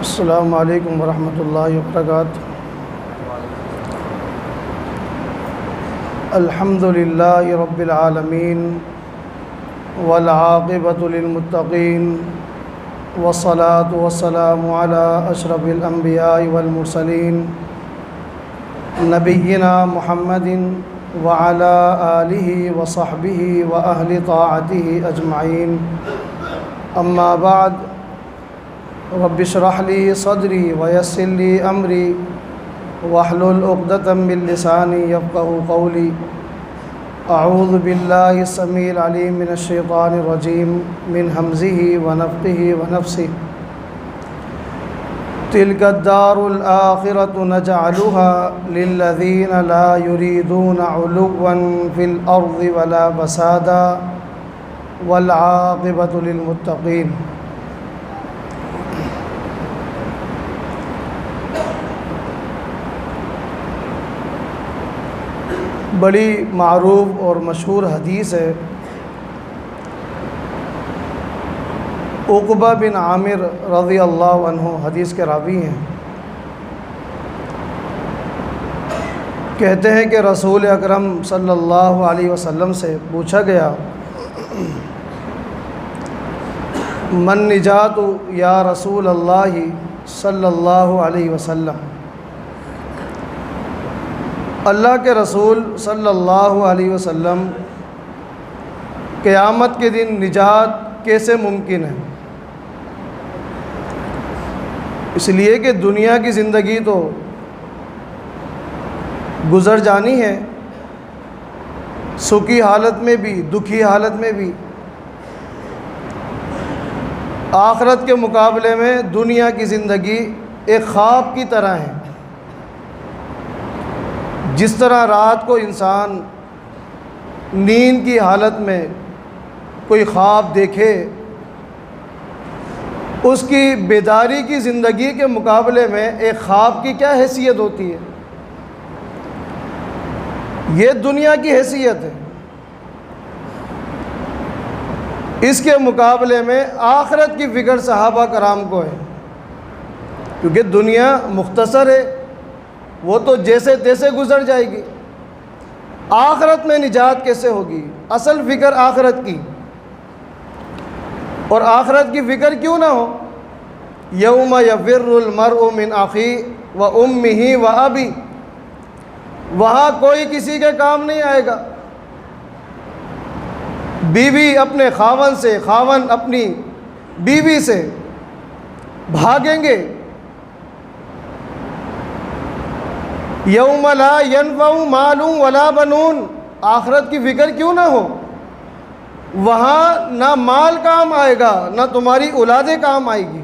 السلام علیکم ورحمۃ اللہ وبرکاتہ۔ الحمد للہ رب العالمین والعاقبۃ للمتقین والصلاۃ والسلام علی اشرف الانبیاء والمرسلین نبینا محمد وعلی آلہ وصحبہ واہل طاعتہ اجمعین، اما بعد، رب اشرح لی صدری ویسر لی امری واحلل عقدۃ من لسانی یفقہوا قولی۔ اعوذ باللہ السمیع العلیم من الشیطان الرجیم من ہمزہ ونفخہ ونفثہ۔ تلک الدار الآخرۃ نجعلها للذین لا یریدون علوا فی الارض ولا فسادا والعاقبۃ للمتقین۔ بڑی معروف اور مشہور حدیث ہے، عقبہ بن عامر رضی اللہ عنہ حدیث کے راوی ہیں، کہتے ہیں کہ رسول اکرم صلی اللہ علیہ وسلم سے پوچھا گیا، من نجات یا رسول اللہ صلی اللہ علیہ وسلم۔ اللہ کے رسول صلی اللہ علیہ وسلم، قیامت کے دن نجات کیسے ممکن ہے؟ اس لیے کہ دنیا کی زندگی تو گزر جانی ہے، سکھی حالت میں بھی دکھی حالت میں بھی۔ آخرت کے مقابلے میں دنیا کی زندگی ایک خواب کی طرح ہے۔ جس طرح رات کو انسان نیند کی حالت میں کوئی خواب دیکھے، اس کی بیداری کی زندگی کے مقابلے میں ایک خواب کی کیا حیثیت ہوتی ہے؟ یہ دنیا کی حیثیت ہے۔ اس کے مقابلے میں آخرت کی فکر صحابہ کرام کو ہے، کیونکہ دنیا مختصر ہے، وہ تو جیسے تیسے گزر جائے گی۔ آخرت میں نجات کیسے ہوگی؟ اصل فکر آخرت کی، اور آخرت کی فکر کیوں نہ ہو؟ یوم یفر المرء من اخیہ و امہ و ابی، وہاں کوئی کسی کے کام نہیں آئے گا۔ بیوی اپنے خاوند سے، خاوند اپنی بیوی سے بھاگیں گے۔ یوم لا ینفع مال ولا بنون، آخرت کی فکر کیوں نہ ہو؟ وہاں نہ مال کام آئے گا، نہ تمہاری اولادیں کام آئے گی۔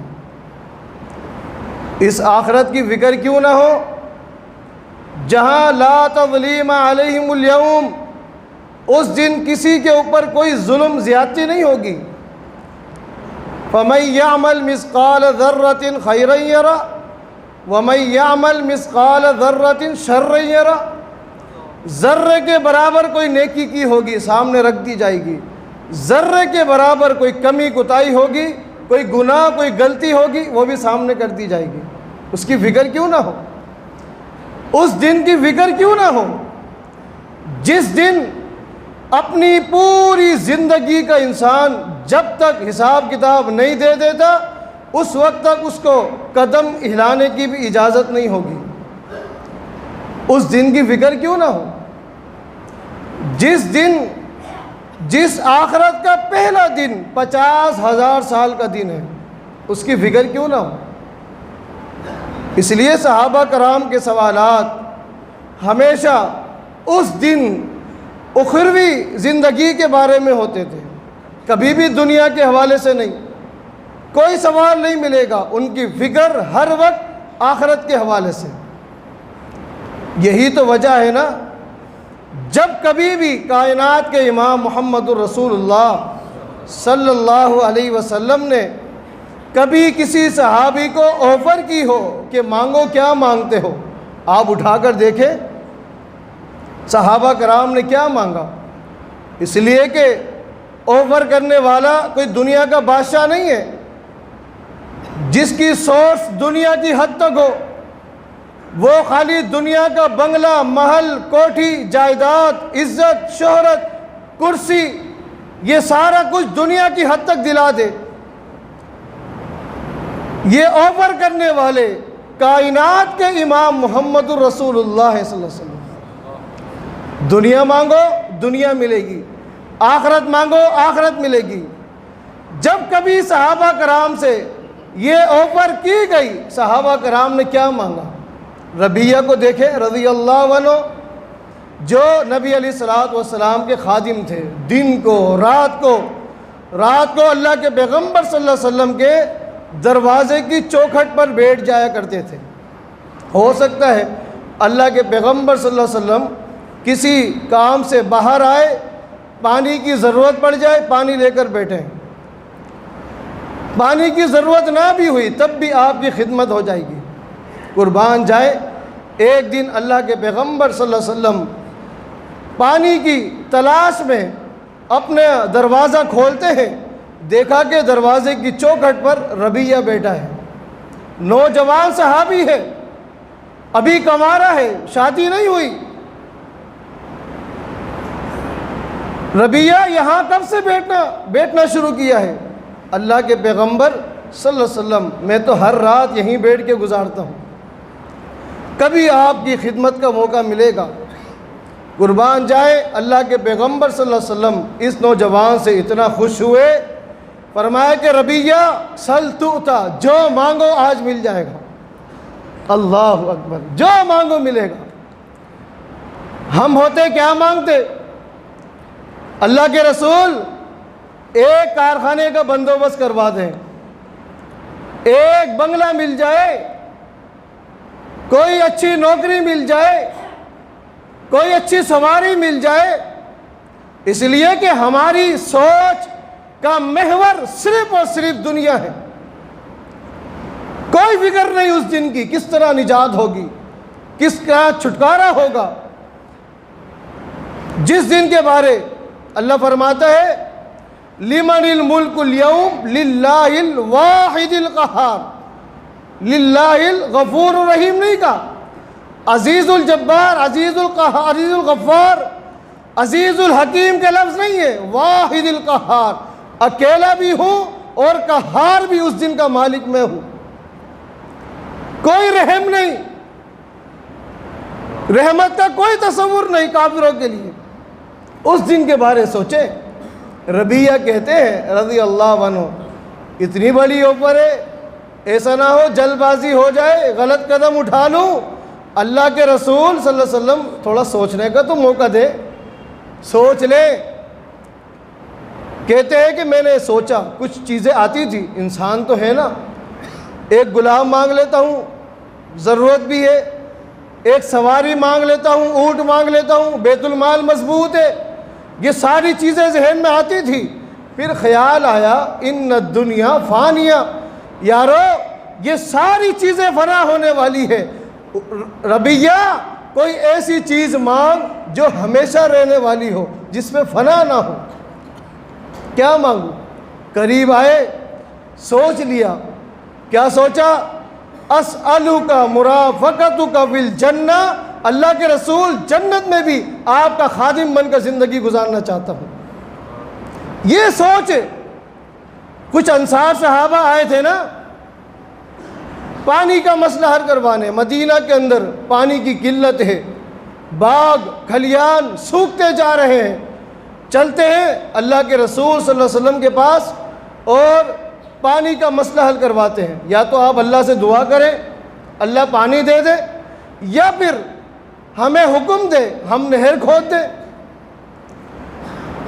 اس آخرت کی فکر کیوں نہ ہو جہاں لا تظلیم علیہم اليوم، اس دن کسی کے اوپر کوئی ظلم زیادتی نہیں ہوگی۔ فمن یعمل مثقال ذرۃ خیرا یرہ وَمَن يَعْمَلْ مِثْقَالَ ذَرَّةٍ شَرًّا يَرَهُ، ذرے کے برابر کوئی نیکی کی ہوگی سامنے رکھ دی جائے گی، ذرے کے برابر کوئی کمی کوتاہی ہوگی، کوئی گناہ کوئی غلطی ہوگی، وہ بھی سامنے کر دی جائے گی۔ اس کی فکر کیوں نہ ہو؟ اس دن کی فکر کیوں نہ ہو جس دن اپنی پوری زندگی کا انسان جب تک حساب کتاب نہیں دے دیتا، اس وقت تک اس کو قدم ہلانے کی بھی اجازت نہیں ہوگی۔ اس دن کی فکر کیوں نہ ہو جس دن، جس آخرت کا پہلا دن 50,000 سال کا دن ہے، اس کی فکر کیوں نہ ہو؟ اس لیے صحابہ کرام کے سوالات ہمیشہ اس دن اخروی زندگی کے بارے میں ہوتے تھے، کبھی بھی دنیا کے حوالے سے نہیں۔ کوئی سوال نہیں ملے گا، ان کی فکر ہر وقت آخرت کے حوالے سے۔ یہی تو وجہ ہے نا، جب کبھی بھی کائنات کے امام محمد الرسول اللہ صلی اللہ علیہ وسلم نے کبھی کسی صحابی کو آفر کی ہو کہ مانگو، کیا مانگتے ہو، آپ اٹھا کر دیکھیں صحابہ کرام نے کیا مانگا۔ اس لیے کہ آفر کرنے والا کوئی دنیا کا بادشاہ نہیں ہے، جس کی سورس دنیا کی حد تک ہو، وہ خالی دنیا کا بنگلہ، محل، کوٹھی، جائیداد، عزت، شہرت، کرسی، یہ سارا کچھ دنیا کی حد تک دلا دے، یہ آفر کرنے والے کائنات کے امام محمد الرسول اللہ صلی اللہ علیہ وسلم، دنیا مانگو دنیا ملے گی، آخرت مانگو آخرت ملے گی۔ جب کبھی صحابہ کرام سے یہ آفر کی گئی، صحابہ کرام نے کیا مانگا؟ ربیہ کو دیکھیں رضی اللہ عنہ، جو نبی علیہ الصلوۃ والسلام کے خادم تھے، دن کو رات کو اللہ کے پیغمبر صلی اللہ علیہ وسلم کے دروازے کی چوکھٹ پر بیٹھ جایا کرتے تھے۔ ہو سکتا ہے اللہ کے پیغمبر صلی اللہ علیہ وسلم کسی کام سے باہر آئے، پانی کی ضرورت پڑ جائے، پانی لے کر بیٹھیں، پانی کی ضرورت نہ بھی ہوئی تب بھی آپ کی خدمت ہو جائے گی، قربان جائے۔ ایک دن اللہ کے پیغمبر صلی اللہ علیہ وسلم پانی کی تلاش میں اپنے دروازہ کھولتے ہیں، دیکھا کہ دروازے کی چوکھٹ پر ربیہ بیٹھا ہے، نوجوان صحابی ہے، ابھی کنوارا ہے، شادی نہیں ہوئی۔ ربیہ یہاں کب سے بیٹھنا شروع کیا ہے؟ اللہ کے پیغمبر صلی اللہ علیہ وسلم، میں تو ہر رات یہیں بیٹھ کے گزارتا ہوں، کبھی آپ کی خدمت کا موقع ملے گا۔ قربان جائے، اللہ کے پیغمبر صلی اللہ علیہ وسلم اس نوجوان سے اتنا خوش ہوئے، فرمایا کہ ربیہ سل تؤتا، جو مانگو آج مل جائے گا۔ اللہ اکبر، جو مانگو ملے گا۔ ہم ہوتے کیا مانگتے؟ اللہ کے رسول ایک کارخانے کا بندوبست کروا دیں، ایک بنگلہ مل جائے، کوئی اچھی نوکری مل جائے، کوئی اچھی سواری مل جائے، اس لیے کہ ہماری سوچ کا محور صرف اور صرف دنیا ہے، کوئی فکر نہیں اس دن کی، کس طرح نجات ہوگی، کس کا چھٹکارا ہوگا۔ جس دن کے بارے اللہ فرماتا ہے لمن الملک اليوم للہ الواحد القہار، للہ الغفور الرحیم نہیں کہا، عزیز الجبار، عزیز القہار، عزیز الغفار، عزیز الحکیم کے لفظ نہیں ہے، واحد القہار، اکیلا بھی ہوں اور قہار بھی اس دن کا مالک میں ہوں، کوئی رحم نہیں، رحمت کا کوئی تصور نہیں کافروں کے لیے۔ اس دن کے بارے سوچیں۔ ربیہ کہتے ہیں رضی اللہ عنہ، اتنی بڑی آفر ہے، ایسا نہ ہو جلد بازی ہو جائے، غلط قدم اٹھا لوں۔ اللہ کے رسول صلی اللہ علیہ وسلم تھوڑا سوچنے کا تو موقع دے، سوچ لے۔ کہتے ہیں کہ میں نے سوچا، کچھ چیزیں آتی تھی، انسان تو ہے نا، ایک غلام مانگ لیتا ہوں، ضرورت بھی ہے، ایک سواری مانگ لیتا ہوں، اونٹ مانگ لیتا ہوں، بیت المال مضبوط ہے، یہ ساری چیزیں ذہن میں آتی تھی۔ پھر خیال آیا ان الدنیا فانیہ، یارو یہ ساری چیزیں فنا ہونے والی ہے، ربیہ کوئی ایسی چیز مانگ جو ہمیشہ رہنے والی ہو، جس میں فنا نہ ہو۔ کیا مانگوں؟ قریب آئے، سوچ لیا۔ کیا سوچا؟ اسألک مرافقتک فی الجنہ، اللہ کے رسول جنت میں بھی آپ کا خادم بن کر زندگی گزارنا چاہتا ہوں۔ یہ سوچ، کچھ انصار صحابہ آئے تھے نا پانی کا مسئلہ حل کروانے، مدینہ کے اندر پانی کی قلت ہے، باغ کھلیان سوکھتے جا رہے ہیں، چلتے ہیں اللہ کے رسول صلی اللہ علیہ وسلم کے پاس اور پانی کا مسئلہ حل کرواتے ہیں۔ یا تو آپ اللہ سے دعا کریں اللہ پانی دے دے، یا پھر ہمیں حکم دے ہم نہر کھود دیں۔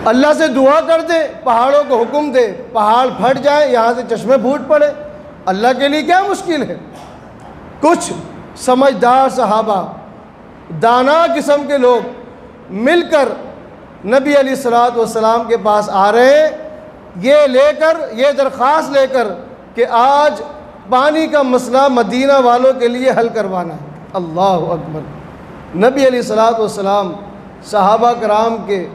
اللہ سے دعا کر دے، پہاڑوں کو حکم دے پہاڑ پھٹ جائے، یہاں سے چشمے پھوٹ پڑے، اللہ کے لیے کیا مشکل ہے؟ کچھ سمجھدار صحابہ، دانا قسم کے لوگ مل کر نبی علیہ الصلوۃ والسلام کے پاس آ رہے ہیں، یہ درخواست لے کر کہ آج پانی کا مسئلہ مدینہ والوں کے لیے حل کروانا ہے۔ اللہ اکبر۔ نبی علیہ الصلوۃ والسلام صحابہ کرام کے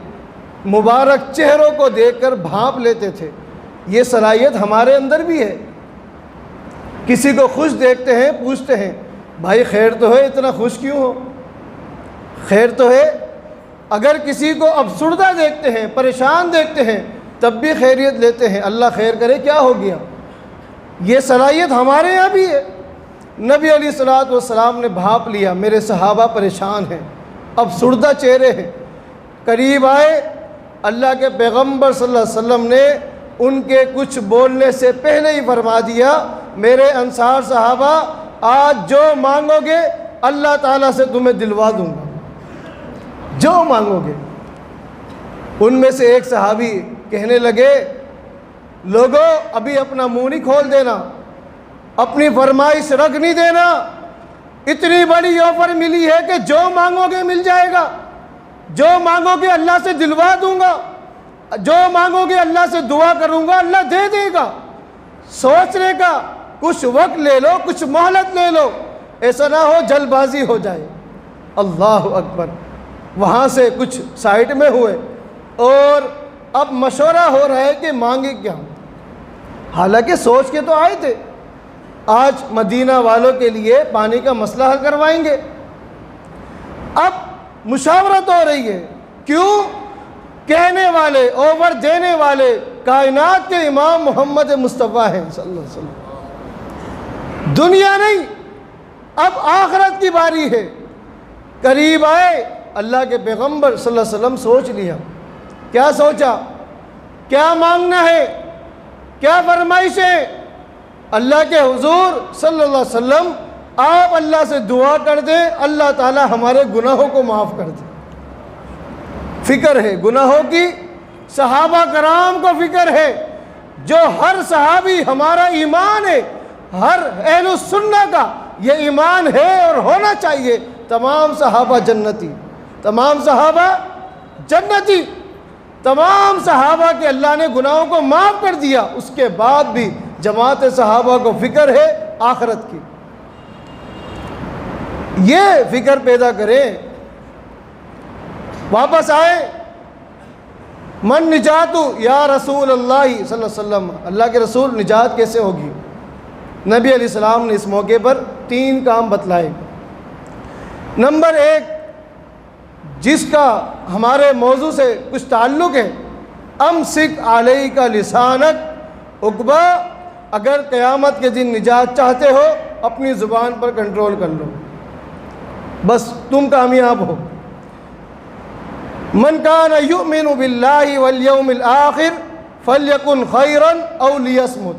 مبارک چہروں کو دیکھ کر بھانپ لیتے تھے، یہ صلاحیت ہمارے اندر بھی ہے۔ کسی کو خوش دیکھتے ہیں پوچھتے ہیں بھائی خیر تو ہے، اتنا خوش کیوں ہو؟ خیر تو ہے۔ اگر کسی کو افسردہ دیکھتے ہیں، پریشان دیکھتے ہیں، تب بھی خیریت لیتے ہیں، اللہ خیر کرے، کیا ہو گیا؟ یہ صلاحیت ہمارے یہاں بھی ہے۔ نبی علیہ الصلوۃ والسلام نے بھاپ لیا میرے صحابہ پریشان ہیں، افسردہ چہرے ہیں، قریب آئے، اللہ کے پیغمبر صلی اللہ علیہ وسلم نے ان کے کچھ بولنے سے پہلے ہی فرما دیا میرے انصار صحابہ آج جو مانگو گے اللہ تعالیٰ سے تمہیں دلوا دوں گا، جو مانگو گے۔ ان میں سے ایک صحابی کہنے لگے لوگوں ابھی اپنا منہ نہیں کھول دینا، اپنی فرمائش رکھ نہیں دینا، اتنی بڑی آفر ملی ہے کہ جو مانگو گے مل جائے گا، جو مانگو گے اللہ سے دلوا دوں گا، جو مانگو گے اللہ سے دعا کروں گا اللہ دے دے گا۔ سوچنے کا کچھ وقت لے لو، کچھ مہلت لے لو، ایسا نہ ہو جلد بازی ہو جائے۔ اللہ اکبر۔ وہاں سے کچھ سائٹ میں ہوئے اور اب مشورہ ہو رہا ہے کہ مانگے کیا، حالانکہ سوچ کے تو آئے تھے آج مدینہ والوں کے لیے پانی کا مسئلہ حل کروائیں گے۔ اب مشاورت ہو رہی ہے، کیوں؟ کہنے والے، اوور دینے والے کائنات کے امام محمد مصطفیٰ ہیں صلی اللہ علیہ وسلم۔ دنیا نہیں، اب آخرت کی باری ہے۔ قریب آئے، اللہ کے پیغمبر صلی اللہ علیہ وسلم سوچ لیا۔ کیا سوچا؟ کیا مانگنا ہے؟ کیا فرمائش ہے؟ اللہ کے حضور صلی اللہ علیہ وسلم آپ اللہ سے دعا کر دیں اللہ تعالی ہمارے گناہوں کو معاف کر دے۔ فکر ہے گناہوں کی، صحابہ کرام کو فکر ہے، جو ہر صحابی ہمارا ایمان ہے، ہر اہل السنہ کا یہ ایمان ہے اور ہونا چاہیے۔ تمام صحابہ جنتی، تمام صحابہ جنتی، تمام صحابہ کے اللہ نے گناہوں کو معاف کر دیا، اس کے بعد بھی جماعت صحابہ کو فکر ہے آخرت کی۔ یہ فکر پیدا کریں، واپس آئے۔ من نجاتو یا رسول اللہ صلی اللہ علیہ وسلم، اللہ کے رسول نجات کیسے ہوگی؟ نبی علیہ السلام نے اس موقع پر 3 کام بتلائے۔ نمبر 1، جس کا ہمارے موضوع سے کچھ تعلق ہے، امسک علیک لسانک، عقبہ اگر قیامت کے دن نجات چاہتے ہو اپنی زبان پر کنٹرول کر لو، بس تم کامیاب ہو۔ من کان یؤمن باللہ والیوم الآخر فلیکن خیرا او لیصمت،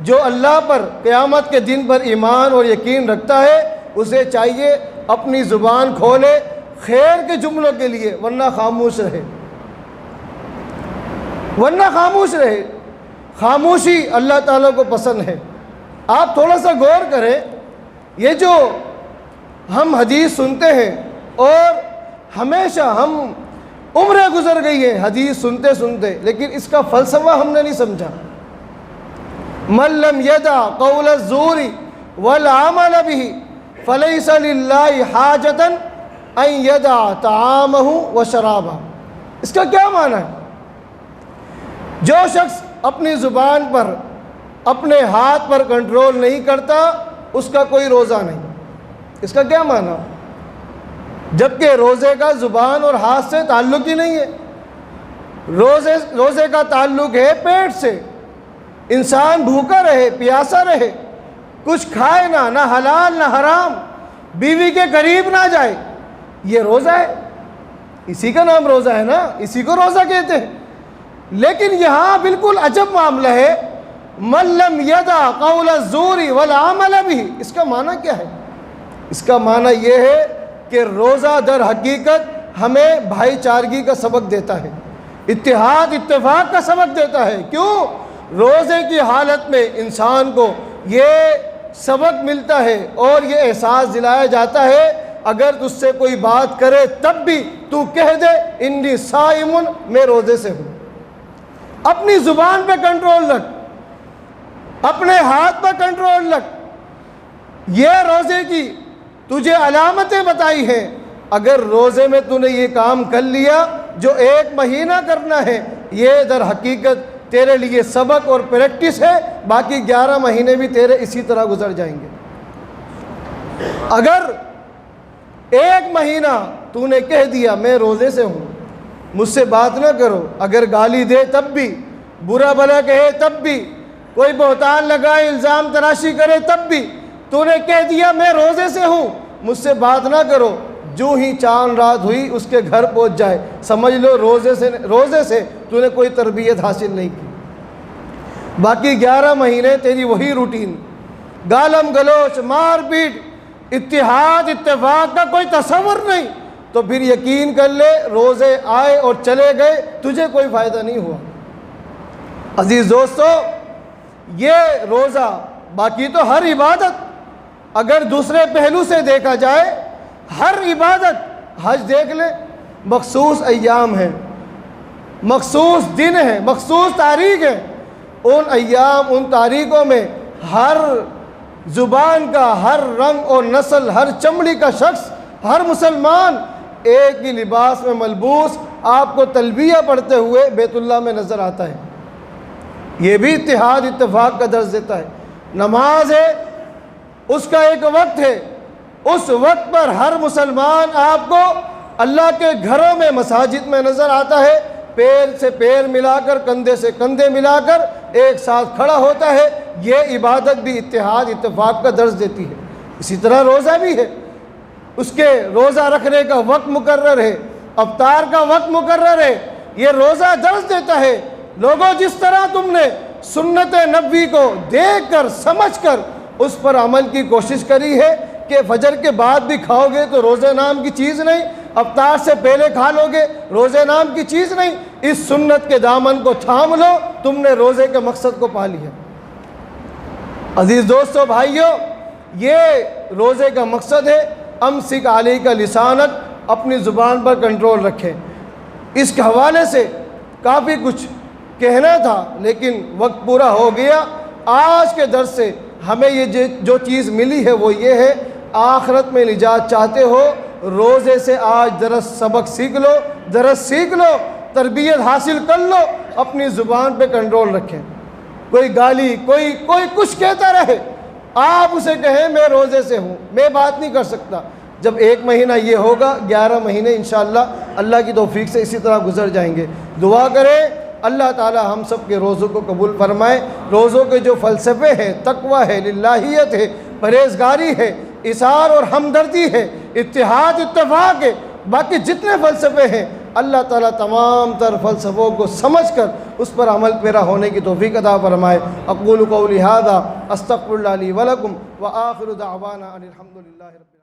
جو اللہ پر قیامت کے دن پر ایمان اور یقین رکھتا ہے اسے چاہیے اپنی زبان کھولے خیر کے جملوں کے لیے، ورنہ خاموش رہے، ورنہ خاموش رہے۔ خاموشی اللہ تعالیٰ کو پسند ہے۔ آپ تھوڑا سا غور کریں، یہ جو ہم حدیث سنتے ہیں اور ہمیشہ ہم عمریں گزر گئی ہیں حدیث سنتے سنتے، لیکن اس کا فلسفہ ہم نے نہیں سمجھا۔ من لم یدع قول الزور والعمل به فلیس للہ حاجۃ ان یدع طعامہ وشرابہ۔ اس کا کیا معنی ہے؟ جو شخص اپنی زبان پر، اپنے ہاتھ پر کنٹرول نہیں کرتا اس کا کوئی روزہ نہیں۔ اس کا کیا معنی؟ جبکہ روزے کا زبان اور ہاتھ سے تعلق ہی نہیں ہے، روزے کا تعلق ہے پیٹ سے۔ انسان بھوکا رہے، پیاسا رہے، کچھ کھائے نہ حلال نہ حرام، بیوی کے قریب نہ جائے، یہ روزہ ہے۔ اسی کا نام روزہ ہے نا، اسی کو روزہ کہتے ہیں۔ لیکن یہاں بالکل عجب معاملہ ہے، من لم یدع قول الزور والعمل به، اس کا معنی کیا ہے؟ اس کا معنی یہ ہے کہ روزہ در حقیقت ہمیں بھائی چارگی کا سبق دیتا ہے، اتحاد اتفاق کا سبق دیتا ہے۔ کیوں؟ روزے کی حالت میں انسان کو یہ سبق ملتا ہے اور یہ احساس دلایا جاتا ہے اگر تجھ سے کوئی بات کرے تب بھی تو کہہ دے انی صائم، میں روزے سے ہوں۔ اپنی زبان پہ کنٹرول رکھ، اپنے ہاتھ پہ کنٹرول رکھ۔ یہ روزے کی تجھے علامتیں بتائی ہیں، اگر روزے میں تو نے یہ کام کر لیا جو 1 مہینہ کرنا ہے، یہ در حقیقت تیرے لیے سبق اور پریکٹس ہے باقی 11 مہینے بھی تیرے اسی طرح گزر جائیں گے۔ اگر 1 مہینہ تو نے کہہ دیا میں روزے سے ہوں، مجھ سے بات نہ کرو، اگر گالی دے تب بھی، برا بھلا کہے تب بھی، کوئی بہتان لگائے، الزام تراشی کرے تب بھی تو نے کہہ دیا میں روزے سے ہوں، مجھ سے بات نہ کرو، جو ہی چاند رات ہوئی اس کے گھر پہنچ جائے، سمجھ لو روزے سے تو نے کوئی تربیت حاصل نہیں کی۔ باقی 11 مہینے تیری وہی روٹین، گالم گلوچ، مار پیٹ، اتحاد اتفاق کا کوئی تصور نہیں، تو پھر یقین کر لے روزے آئے اور چلے گئے، تجھے کوئی فائدہ نہیں ہوا۔ عزیز دوستو، یہ روزہ، باقی تو ہر عبادت اگر دوسرے پہلو سے دیکھا جائے، ہر عبادت، حج دیکھ لے، مخصوص ایام ہیں، مخصوص دن ہیں، مخصوص تاریخ ہیں، ان ایام ان تاریخوں میں ہر زبان کا، ہر رنگ اور نسل، ہر چمڑی کا شخص، ہر مسلمان ایک ہی لباس میں ملبوس آپ کو تلبیہ پڑھتے ہوئے بیت اللہ میں نظر آتا ہے۔ یہ بھی اتحاد اتفاق کا درس دیتا ہے۔ نماز ہے، اس کا ایک وقت ہے، اس وقت پر ہر مسلمان آپ کو اللہ کے گھروں میں، مساجد میں نظر آتا ہے، پیر سے پیر ملا کر، کندھے سے کندھے ملا کر ایک ساتھ کھڑا ہوتا ہے۔ یہ عبادت بھی اتحاد اتفاق کا درس دیتی ہے۔ اسی طرح روزہ بھی ہے، اس کے روزہ رکھنے کا وقت مقرر ہے، افطار کا وقت مقرر ہے۔ یہ روزہ درس دیتا ہے، لوگوں جس طرح تم نے سنت نبوی کو دیکھ کر، سمجھ کر اس پر عمل کی کوشش کری ہے کہ فجر کے بعد بھی کھاؤ گے تو روزے نام کی چیز نہیں، افطار سے پہلے کھا لو گے روزے نام کی چیز نہیں، اس سنت کے دامن کو تھام لو، تم نے روزے کے مقصد کو پا لیا۔ عزیز دوستو، بھائیو، یہ روزے کا مقصد ہے امسک علیک لسانک، اپنی زبان پر کنٹرول رکھیں۔ اس کے حوالے سے کافی کچھ کہنا تھا لیکن وقت پورا ہو گیا۔ آج کے درس سے ہمیں یہ جو چیز ملی ہے وہ یہ ہے، آخرت میں نجات چاہتے ہو، روزے سے آج درس سبق سیکھ لو، درس سیکھ لو، تربیت حاصل کر لو، اپنی زبان پہ کنٹرول رکھیں۔ کوئی گالی، کوئی کچھ کہتا رہے، آپ اسے کہیں میں روزے سے ہوں، میں بات نہیں کر سکتا۔ جب 1 مہینہ یہ ہوگا، 11 مہینے انشاءاللہ اللہ کی توفیق سے اسی طرح گزر جائیں گے۔ دعا کریں اللہ تعالی ہم سب کے روزوں کو قبول فرمائے۔ روزوں کے جو فلسفے ہیں، تقوی ہے، للہیت ہے، پرہیزگاری ہے، اثار اور ہمدردی ہے، اتحاد اتفاق ہے، باقی جتنے فلسفے ہیں، اللہ تعالیٰ تمام تر فلسفوں کو سمجھ کر اس پر عمل پیرا ہونے کی توفیق عطا فرمائے۔ اقول قولی ھذا استغفر اللہ لی ولکم وآخر دعوانا ان الحمد للہ رب العالمین۔